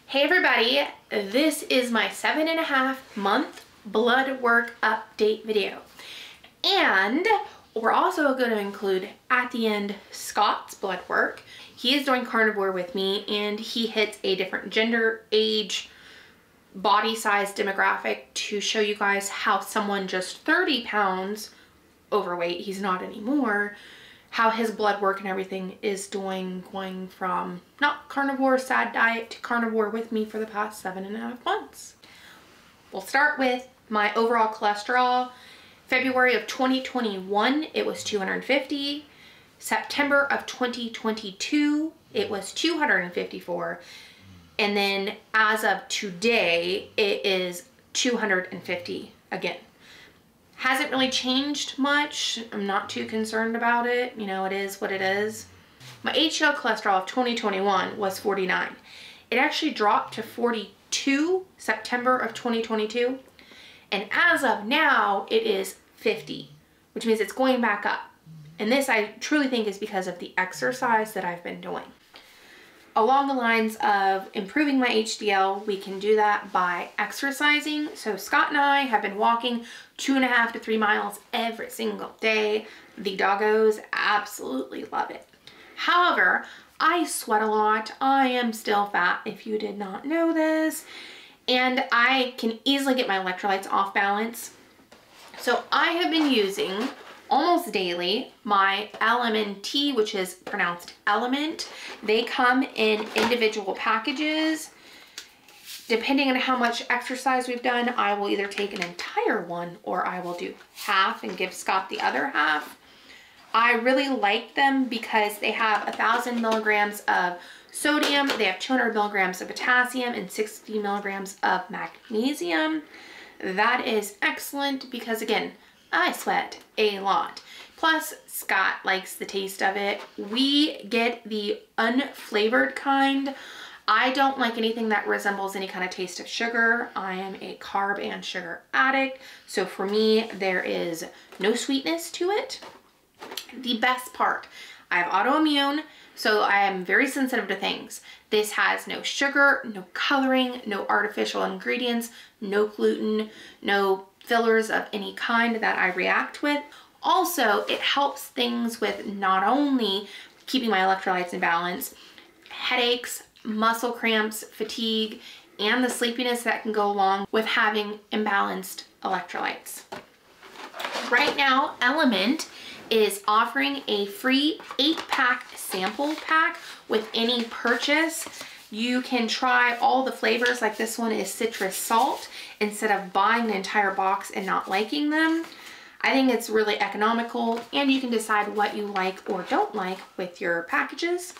Hey everybody, this is my 7.5 month blood work update video. And we're also going to include at the end Scott's blood work. He is doing carnivore with me and he hits a different gender, age, body size demographic to show you guys how someone just 30 pounds overweight, he's not anymore, how his blood work and everything is doing, going from not carnivore, sad diet to carnivore with me for the past 7.5 months. We'll start with my overall cholesterol. February of 2021, it was 250. September of 2022, it was 254. And then as of today, it is 250 again. Hasn't really changed much. I'm not too concerned about it. You know, it is what it is. My HDL cholesterol of 2021 was 49. It actually dropped to 42 September of 2022. And as of now, it is 50, which means it's going back up. And this I truly think is because of the exercise that I've been doing. Along the lines of improving my HDL, we can do that by exercising. So Scott and I have been walking 2.5 to 3 miles every single day. The doggos absolutely love it. However, I sweat a lot. I am still fat, if you did not know this. And I can easily get my electrolytes off balance. So I have been using almost daily my LMNT, which is pronounced element. They come in individual packages. Depending on how much exercise we've done, I will either take an entire one or I will do half and give Scott the other half. I really like them because they have 1,000 milligrams of sodium, they have 200 milligrams of potassium and 60 milligrams of magnesium. That is excellent because, again, I sweat a lot. Plus, Scott likes the taste of it. We get the unflavored kind. I don't like anything that resembles any kind of taste of sugar. I am a carb and sugar addict. So for me, there is no sweetness to it. The best part, I have autoimmune, so I am very sensitive to things. This has no sugar, no coloring, no artificial ingredients, no gluten, no fillers of any kind that I react with. Also, it helps things with not only keeping my electrolytes in balance, headaches, muscle cramps, fatigue, and the sleepiness that can go along with having imbalanced electrolytes. Right now, LMNT is offering a free 8-pack sample pack with any purchase. You can try all the flavors, like this one is citrus salt, instead of buying the entire box and not liking them. I think it's really economical and you can decide what you like or don't like with your packages.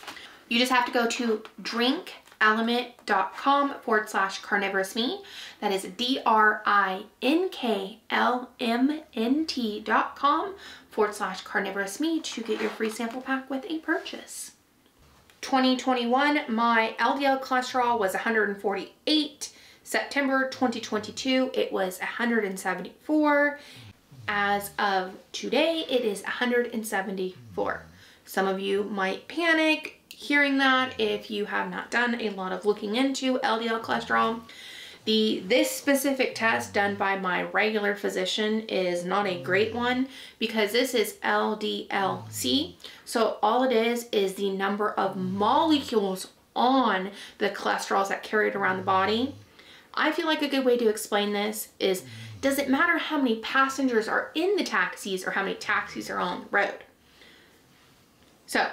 You just have to go to drinklmnt.com/carnivore'sme. That is drinklmnt.com/carnivore'sme to get your free sample pack with a purchase. 2021, my LDL cholesterol was 148. September 2022, it was 174. As of today, it is 174. Some of you might panic hearing that if you have not done a lot of looking into LDL cholesterol. This specific test done by my regular physician is not a great one because this is LDL-C. So all it is the number of molecules on the cholesterols that carry it around the body. I feel like a good way to explain this is, does it matter how many passengers are in the taxis or how many taxis are on the road? So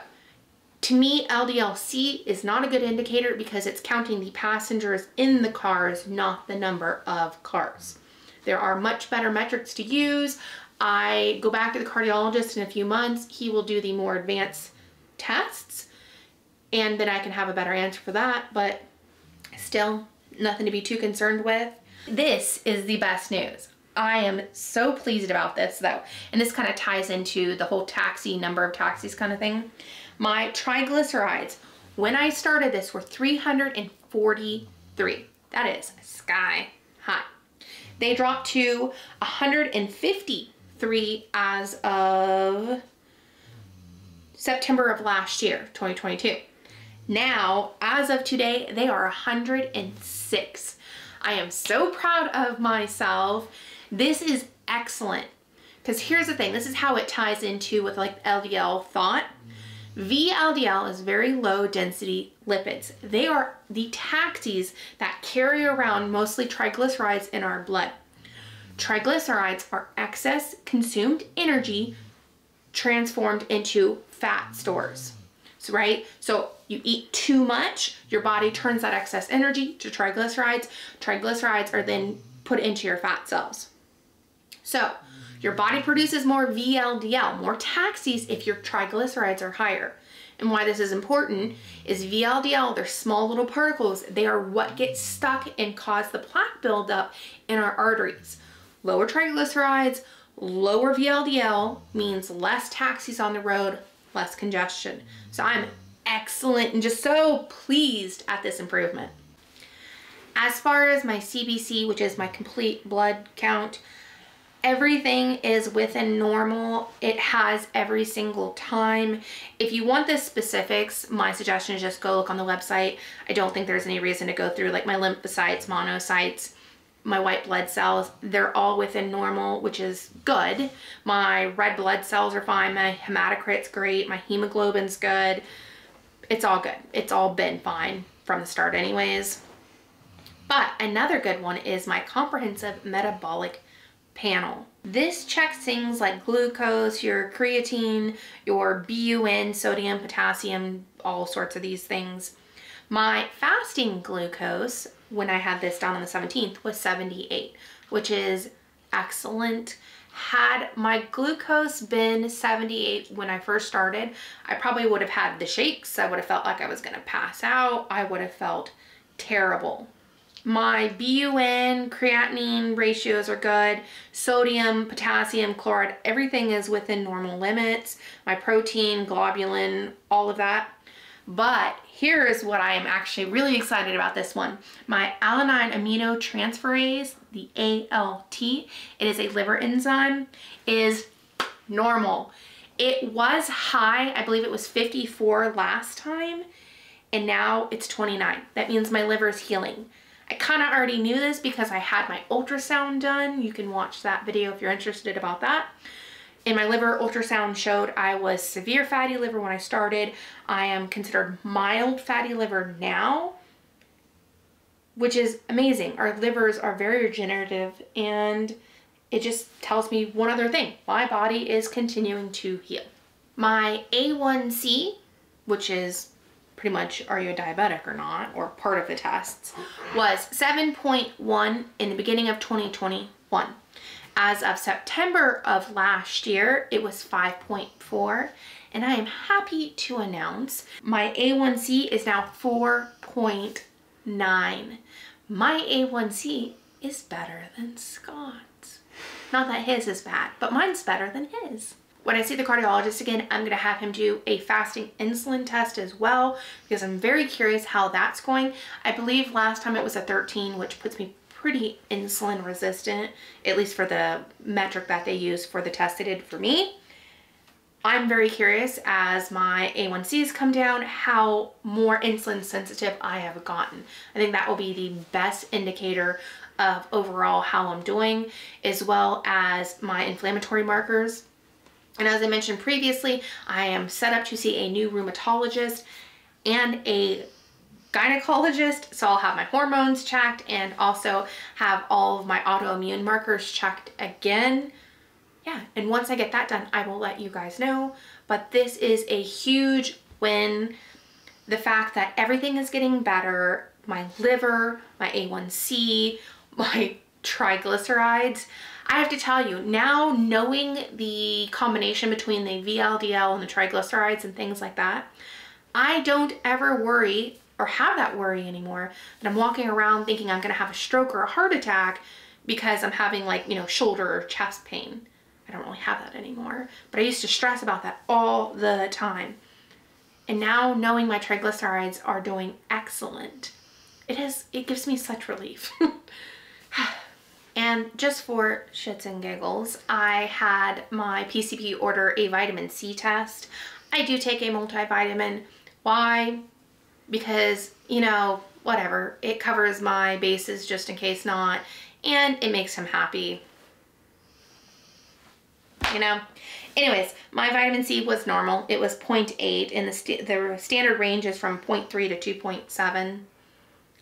to me, LDL-C is not a good indicator because it's counting the passengers in the cars, not the number of cars. There are much better metrics to use. I go back to the cardiologist in a few months. He will do the more advanced tests and then I can have a better answer for that, but still nothing to be too concerned with. This is the best news. I am so pleased about this though, and this kind of ties into the whole number of taxis kind of thing. My triglycerides, when I started this, were 343. That is sky high. They dropped to 153 as of September of last year, 2022. Now, as of today, they are 106. I am so proud of myself. This is excellent. Because here's the thing, this is how it ties into with like LDL thought. VLDL is very low density lipids. They are the taxis that carry around mostly triglycerides in our blood. Triglycerides are excess consumed energy transformed into fat stores. So, right? So you eat too much, your body turns that excess energy to triglycerides. Triglycerides are then put into your fat cells. So your body produces more VLDL, more taxis if your triglycerides are higher. And why this is important is VLDL, they're small little particles. They are what get stuck and cause the plaque buildup in our arteries. Lower triglycerides, lower VLDL means less taxis on the road, less congestion. So I'm excellent and just so pleased at this improvement. As far as my CBC, which is my complete blood count, everything is within normal. It has every single time. If you want the specifics, my suggestion is just go look on the website. I don't think there's any reason to go through like my lymphocytes, monocytes, my white blood cells. They're all within normal, which is good. My red blood cells are fine. My hematocrit's great. My hemoglobin's good. It's all good. It's all been fine from the start anyways. But another good one is my comprehensive metabolic panel. This checks things like glucose, your creatine, your BUN, sodium, potassium, all sorts of these things. My fasting glucose, when I had this done on the 17th, was 78, which is excellent. Had my glucose been 78 when I first started, I probably would have had the shakes. I would have felt like I was gonna pass out. I would have felt terrible. My BUN, creatinine ratios are good. Sodium, potassium, chloride, everything is within normal limits. My protein, globulin, all of that. But here is what I am actually really excited about this one. My alanine aminotransferase, the ALT, it is a liver enzyme, is normal. It was high, I believe it was 54 last time, and now it's 29. That means my liver is healing. I kind of already knew this because I had my ultrasound done. You can watch that video if you're interested about that. And my liver ultrasound showed I was severe fatty liver when I started. I am considered mild fatty liver now, which is amazing. Our livers are very regenerative, and it just tells me one other thing. My body is continuing to heal. My A1C, which is pretty much are you a diabetic or not, or part of the tests, was 7.1 in the beginning of 2021. As of September of last year, it was 5.4, and I am happy to announce my A1C is now 4.9. My A1C is better than Scott's. Not that his is bad, but mine's better than his. When I see the cardiologist again, I'm gonna have him do a fasting insulin test as well, because I'm very curious how that's going. I believe last time it was a 13, which puts me pretty insulin resistant, at least for the metric that they use for the test they did for me. I'm very curious as my A1Cs come down, how more insulin sensitive I have gotten. I think that will be the best indicator of overall how I'm doing, as well as my inflammatory markers. And as I mentioned previously, I am set up to see a new rheumatologist and a gynecologist, so I'll have my hormones checked and also have all of my autoimmune markers checked again. Yeah, and once I get that done, I will let you guys know. But this is a huge win. The fact that everything is getting better, my liver, my A1C, my triglycerides. I have to tell you, now knowing the combination between the VLDL and the triglycerides and things like that, I don't ever worry or have that worry anymore that I'm walking around thinking I'm gonna have a stroke or a heart attack because I'm having, like, you know, shoulder or chest pain. I don't really have that anymore, but I used to stress about that all the time. And now knowing my triglycerides are doing excellent, it gives me such relief. And just for shits and giggles, I had my PCP order a vitamin C test. I do take a multivitamin. Why? because, you know, whatever, it covers my bases just in case not, and it makes him happy, you know. Anyways, my vitamin C was normal. It was 0.8, and the standard range is from 0.3 to 2.7.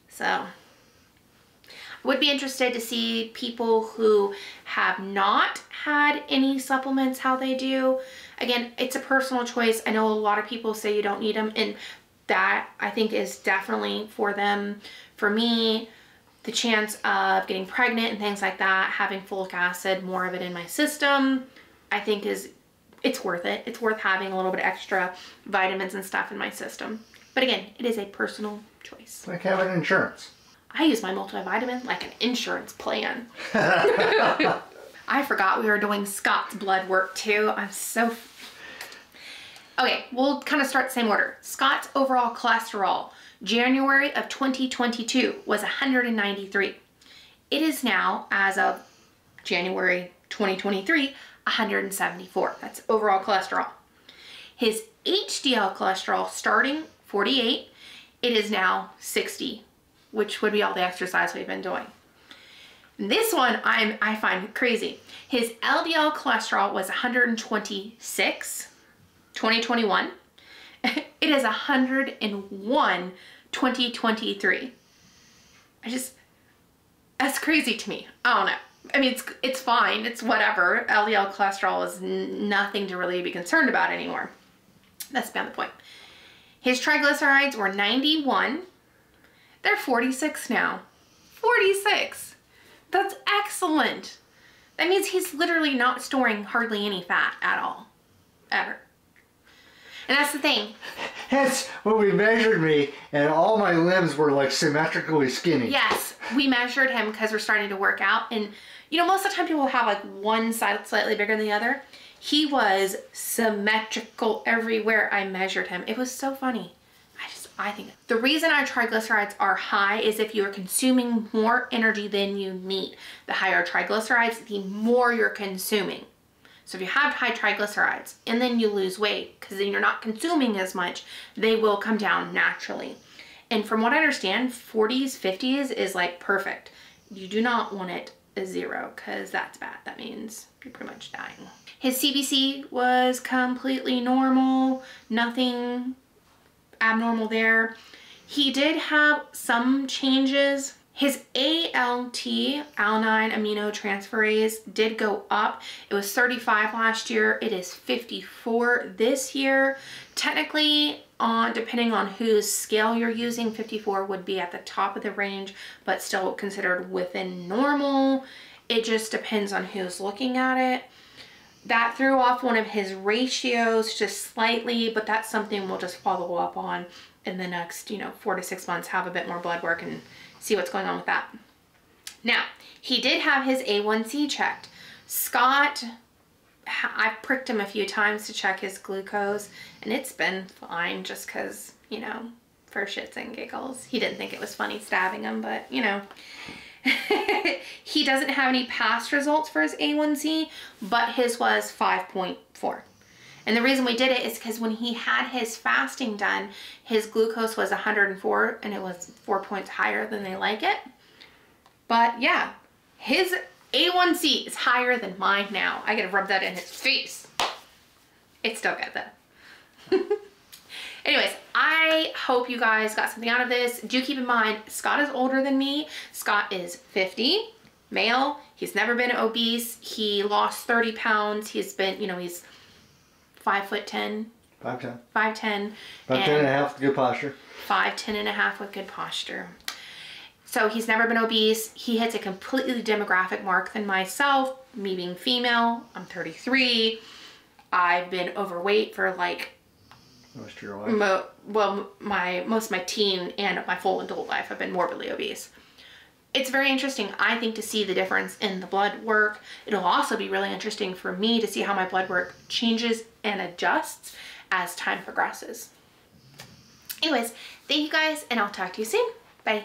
So I would be interested to see people who have not had any supplements, how they do. Again, it's a personal choice. I know a lot of people say you don't need them, and that I think is definitely for them. For me, the chance of getting pregnant and things like that, having folic acid, more of it in my system, I think it's worth it. It's worth having a little bit extra vitamins and stuff in my system. But again, it is a personal choice. Like having insurance. I use my multivitamin like an insurance plan. I forgot we were doing Scott's blood work too. I'm so... Okay, we'll kind of start the same order. Scott's overall cholesterol, January of 2022 was 193. It is now, as of January 2023, 174. That's overall cholesterol. His HDL cholesterol starting 48, it is now 60, which would be all the exercise we've been doing. This one I find crazy. His LDL cholesterol was 126, 2021. It is 101, 2023. That's crazy to me. I don't know. I mean, it's fine. It's whatever. LDL cholesterol is nothing to really be concerned about anymore. That's beyond the point. His triglycerides were 91. They're 46 now. 46. That's excellent. That means he's literally not storing hardly any fat at all. Ever. And that's the thing. That's when we measured me, and all my limbs were like symmetrically skinny. Yes, we measured him because we're starting to work out, and you know, most of the time people have like one side slightly bigger than the other. He was symmetrical everywhere I measured him. It was so funny. I think the reason our triglycerides are high is if you are consuming more energy than you need. The higher triglycerides, the more you're consuming. So if you have high triglycerides and then you lose weight because then you're not consuming as much, they will come down naturally. And from what I understand, 40s, 50s is like perfect. You do not want it a 0 because that's bad. That means you're pretty much dying. His CBC was completely normal, nothing abnormal there. He did have some changes. His ALT, alanine aminotransferase, did go up. It was 35 last year. It is 54 this year. Technically, depending on whose scale you're using, 54 would be at the top of the range, but still considered within normal. It just depends on who's looking at it. That threw off one of his ratios just slightly, but that's something we'll just follow up on in the next, 4 to 6 months, have a bit more blood work and see what's going on with that. Now, he did have his A1C checked. Scott, I've pricked him a few times to check his glucose, and it's been fine just because, for shits and giggles. He didn't think it was funny stabbing him, but, He doesn't have any past results for his A1C, but his was 5.4. And the reason we did it is because when he had his fasting done, his glucose was 104, and it was 4 points higher than they like it. But yeah, his A1C is higher than mine now. I gotta rub that in his face. It's still good though. Anyways, I hope you guys got something out of this. Do keep in mind, Scott is older than me. Scott is 50, male. He's never been obese. He lost 30 pounds. He's been, he's 5'10". 5'10". 5'10". 5'10" and a half with good posture. 5'10" and a half with good posture. So he's never been obese. He hits a completely demographic mark than myself. Me being female, I'm 33. I've been overweight for like most of your life? Most of my teen and my full adult life I've been morbidly obese. It's very interesting, I think, to see the difference in the blood work. It'll also be really interesting for me to see how my blood work changes and adjusts as time progresses. Anyways, thank you guys, and I'll talk to you soon. Bye.